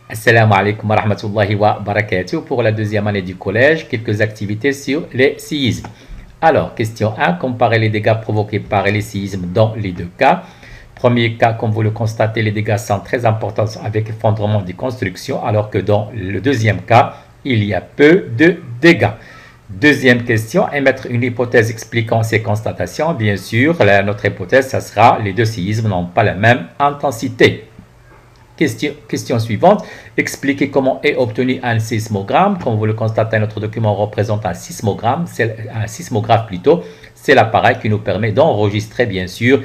Assalamu alaikum wa rahmatullahi wa barakatuh. Pour la deuxième année du collège, quelques activités sur les séismes. Alors, question 1, comparer les dégâts provoqués par les séismes dans les deux cas. Premier cas, comme vous le constatez, les dégâts sont très importants avec effondrement des constructions, alors que dans le deuxième cas, il y a peu de dégâts. Deuxième question, émettre une hypothèse expliquant ces constatations. Bien sûr, notre hypothèse, ça sera les deux séismes n'ont pas la même intensité. Question suivante, expliquez comment est obtenu un sismogramme. Comme vous le constatez, notre document représente un sismogramme, un sismographe plutôt. C'est l'appareil qui nous permet d'enregistrer bien sûr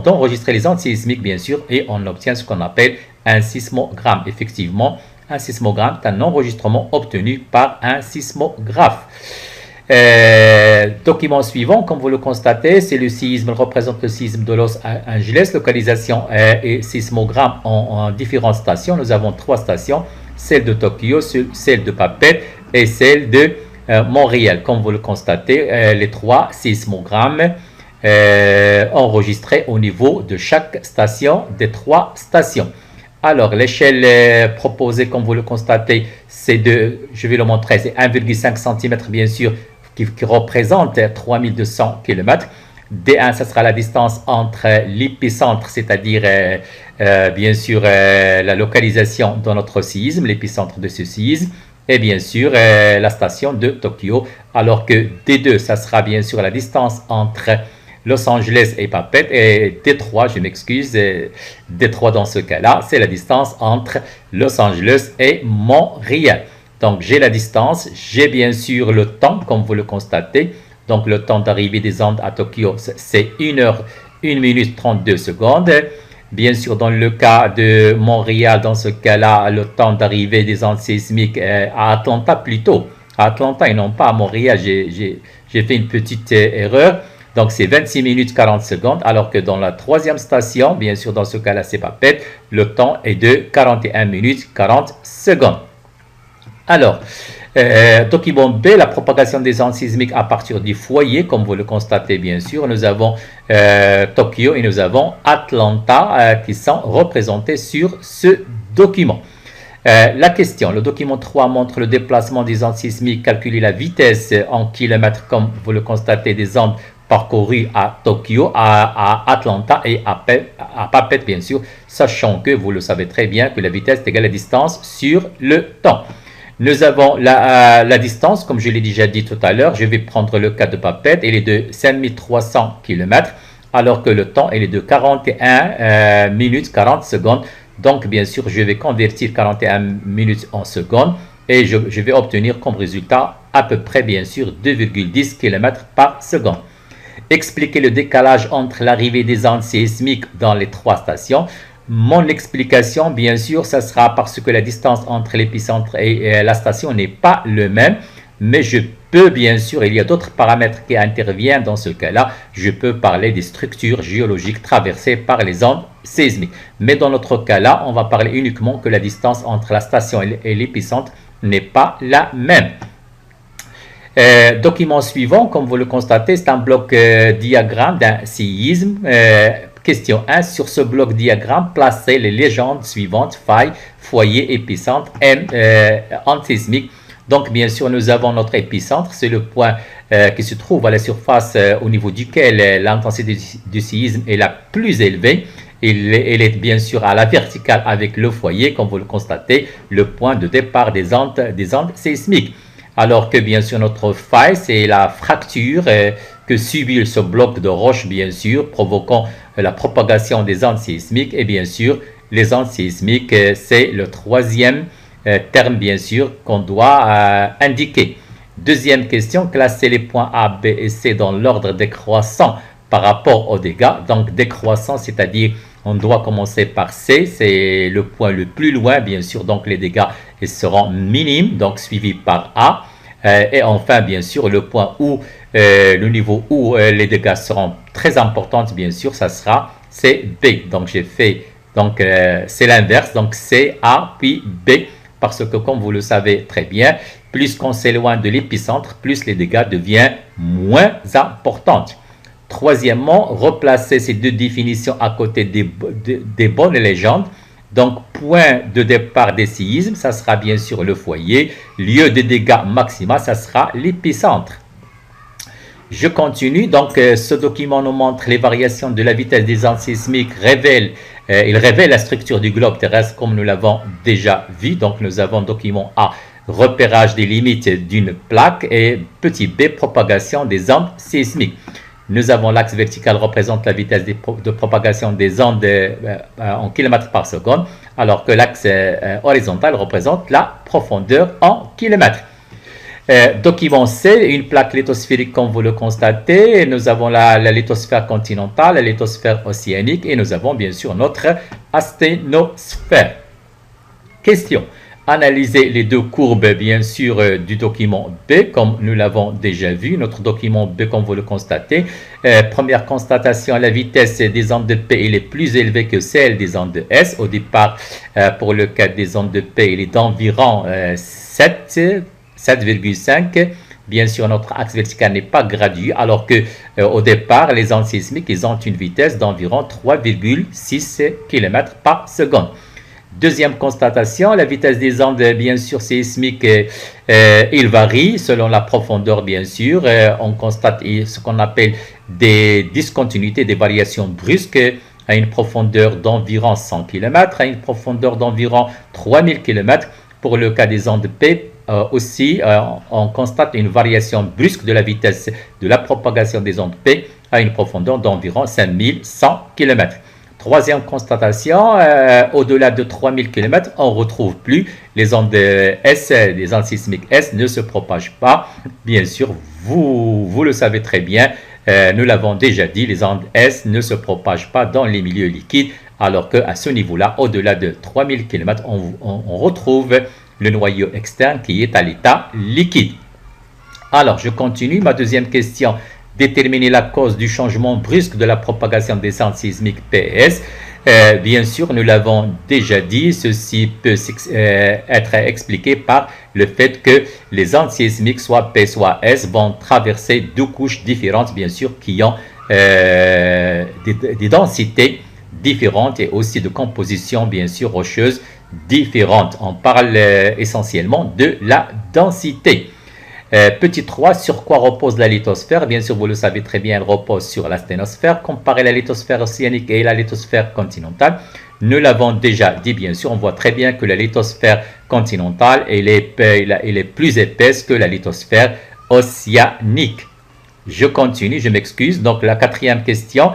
d'enregistrer les ondes sismiques bien sûr, et on obtient ce qu'on appelle un sismogramme. Effectivement, un sismogramme est un enregistrement obtenu par un sismographe. Document suivant, comme vous le constatez, c'est le séisme, représente le séisme de Los Angeles, localisation et sismogramme en différentes stations. Nous avons trois stations, celle de Tokyo, celle de Papeete et celle de Montréal. Comme vous le constatez, les trois sismogrammes enregistrés au niveau de chaque station des trois stations. Alors, l'échelle proposée, comme vous le constatez, c'est je vais le montrer, c'est 1,5 cm bien sûr, qui représente 3200 km. D1, ce sera la distance entre l'épicentre, c'est-à-dire bien sûr la localisation de notre séisme, l'épicentre de ce séisme, et bien sûr la station de Tokyo. Alors que D2, ça sera bien sûr la distance entre Los Angeles et Papeete, et D3, je m'excuse, D3 dans ce cas-là, c'est la distance entre Los Angeles et Montréal. Donc, j'ai la distance, j'ai bien sûr le temps, comme vous le constatez. Donc, le temps d'arrivée des ondes à Tokyo, c'est 1 heure, 1 minute 32 secondes. Bien sûr, dans le cas de Montréal, dans ce cas-là, le temps d'arrivée des ondes sismiques à Atlanta plutôt. À Atlanta et non pas à Montréal, j'ai fait une petite erreur. Donc, c'est 26 minutes 40 secondes, alors que dans la troisième station, bien sûr, dans ce cas-là, c'est Papeete, le temps est de 41 minutes 40 secondes. Alors, document B, la propagation des ondes sismiques à partir du foyer, comme vous le constatez bien sûr. Nous avons Tokyo et nous avons Atlanta qui sont représentés sur ce document. La question, le document 3 montre le déplacement des ondes sismiques, calculer la vitesse en kilomètres, comme vous le constatez, des ondes parcourues à Tokyo, à Atlanta et à Papeete bien sûr, sachant que vous le savez très bien que la vitesse est égale à la distance sur le temps. Nous avons la distance, comme je l'ai déjà dit tout à l'heure. Je vais prendre le cas de Papeete, il est de 5300 km, alors que le temps il est de 41 minutes 40 secondes. Donc, bien sûr, je vais convertir 41 minutes en secondes et je vais obtenir comme résultat à peu près, bien sûr, 2,10 km par seconde. Expliquer le décalage entre l'arrivée des ondes sismiques dans les trois stations. Mon explication, bien sûr, ça sera parce que la distance entre l'épicentre et la station n'est pas le même, mais je peux, bien sûr, il y a d'autres paramètres qui interviennent dans ce cas-là. Je peux parler des structures géologiques traversées par les ondes sismiques. Mais dans notre cas-là, on va parler uniquement que la distance entre la station et l'épicentre n'est pas la même. Document suivant, comme vous le constatez, c'est un bloc diagramme d'un séisme. Question 1. Sur ce bloc diagramme, placez les légendes suivantes: faille, foyer, épicentre, onde sismique. Donc, bien sûr, nous avons notre épicentre. C'est le point qui se trouve à la surface au niveau duquel l'intensité du séisme est la plus élevée. Elle est bien sûr à la verticale avec le foyer, comme vous le constatez, le point de départ des ondes sismiques. Alors que bien sûr notre faille, c'est la fracture que subit ce bloc de roche, bien sûr, provoquant la propagation des ondes sismiques. Et bien sûr, les ondes sismiques, c'est le troisième terme, bien sûr, qu'on doit indiquer. Deuxième question, classer les points A, B et C dans l'ordre décroissant par rapport aux dégâts. Donc décroissant, c'est-à-dire on doit commencer par C, c'est le point le plus loin, bien sûr, donc les dégâts ils seront minimes, donc suivi par A. Et enfin, bien sûr, le point où, le niveau où les dégâts seront très importants, bien sûr, ça sera C, B. Donc j'ai fait, donc c'est l'inverse, donc C, A, puis B, parce que comme vous le savez très bien, plus qu'on s'éloigne de l'épicentre, plus les dégâts deviennent moins importants. Troisièmement, replacer ces deux définitions à côté des bonnes légendes. Donc, point de départ des séismes, ça sera bien sûr le foyer. Lieu de dégâts maxima, ça sera l'épicentre. Je continue. Donc, ce document nous montre les variations de la vitesse des ondes sismiques. Il révèle la structure du globe terrestre comme nous l'avons déjà vu. Donc, nous avons document A, repérage des limites d'une plaque, et petit b, propagation des ondes sismiques. Nous avons l'axe vertical représente la vitesse de propagation des ondes en kilomètres par seconde, alors que l'axe horizontal représente la profondeur en kilomètres. Document C, une plaque lithosphérique comme vous le constatez. Nous avons la lithosphère continentale, la lithosphère océanique, et nous avons bien sûr notre asténosphère. Question. Analyser les deux courbes, bien sûr, du document B, comme nous l'avons déjà vu. Notre document B, comme vous le constatez. Première constatation, la vitesse des ondes de P elle est plus élevée que celle des ondes de S. Au départ, pour le cas des ondes de P, il est d'environ 7,5. Bien sûr, notre axe vertical n'est pas gradué, alors que au départ, les ondes sismiques, ils ont une vitesse d'environ 3,6 km par seconde. Deuxième constatation, la vitesse des ondes, bien sûr, sismiques, il varie selon la profondeur, bien sûr. On constate ce qu'on appelle des discontinuités, des variations brusques à une profondeur d'environ 100 km, à une profondeur d'environ 3000 km. Pour le cas des ondes P, aussi, on constate une variation brusque de la vitesse de la propagation des ondes P à une profondeur d'environ 5100 km. Troisième constatation, au-delà de 3000 km, on ne retrouve plus les ondes S, les ondes sismiques S ne se propagent pas. Bien sûr, vous le savez très bien, nous l'avons déjà dit, les ondes S ne se propagent pas dans les milieux liquides, alors qu'à ce niveau-là, au-delà de 3000 km, on retrouve le noyau externe qui est à l'état liquide. Alors, je continue. Ma deuxième question. Déterminer la cause du changement brusque de la propagation des ondes sismiques PS. Bien sûr, nous l'avons déjà dit, ceci peut être expliqué par le fait que les ondes sismiques, soit P, soit S, vont traverser deux couches différentes, bien sûr, qui ont des densités différentes et aussi de composition, bien sûr, rocheuse différentes. On parle essentiellement de la densité. Petit 3, sur quoi repose la lithosphère? Bien sûr, vous le savez très bien, elle repose sur l'asténosphère. Comparer la lithosphère océanique et la lithosphère continentale, nous l'avons déjà dit, bien sûr, on voit très bien que la lithosphère continentale elle est plus épaisse que la lithosphère océanique. Je continue, je m'excuse. Donc, la quatrième question,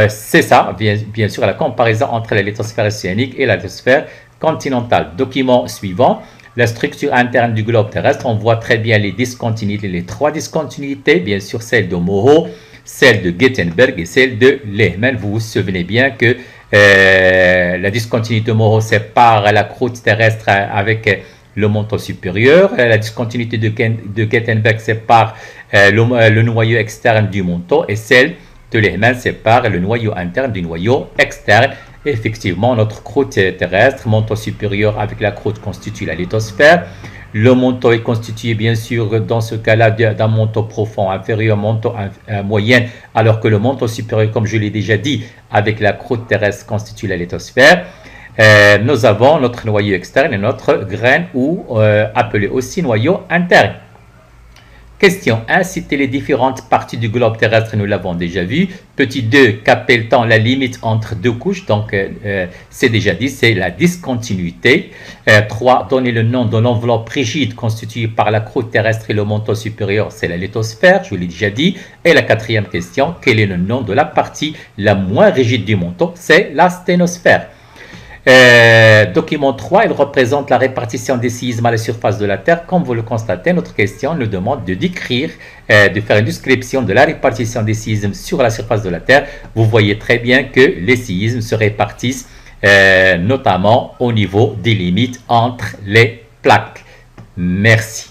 c'est ça, bien sûr, la comparaison entre la lithosphère océanique et la lithosphère continentale. Document suivant. La structure interne du globe terrestre, on voit très bien les discontinuités, les trois discontinuités, bien sûr celle de Moreau, celle de Gutenberg et celle de Lehmann. Vous vous souvenez bien que la discontinuité de Moreau sépare la croûte terrestre avec le manteau supérieur, la discontinuité de Gutenberg sépare le noyau externe du manteau, et celle de Lehmann sépare le noyau interne du noyau externe. Effectivement, notre croûte terrestre, manteau supérieur avec la croûte constitue la lithosphère. Le manteau est constitué bien sûr dans ce cas-là d'un manteau profond inférieur, manteau moyen, alors que le manteau supérieur, comme je l'ai déjà dit, avec la croûte terrestre constitue la lithosphère. Nous avons notre noyau externe et notre graine, ou appelé aussi noyau interne. Question 1. Citer les différentes parties du globe terrestre, nous l'avons déjà vu. Petit 2. Qu'appelle-t-on la limite entre deux couches? Donc, c'est déjà dit, c'est la discontinuité. 3. Donner le nom de l'enveloppe rigide constituée par la croûte terrestre et le manteau supérieur, c'est la lithosphère, je l'ai déjà dit. Et la quatrième question, quel est le nom de la partie la moins rigide du manteau? C'est l'asténosphère. Document 3, il représente la répartition des séismes à la surface de la Terre. Comme vous le constatez, notre question nous demande de décrire, de faire une description de la répartition des séismes sur la surface de la Terre. Vous voyez très bien que les séismes se répartissent notamment au niveau des limites entre les plaques. Merci.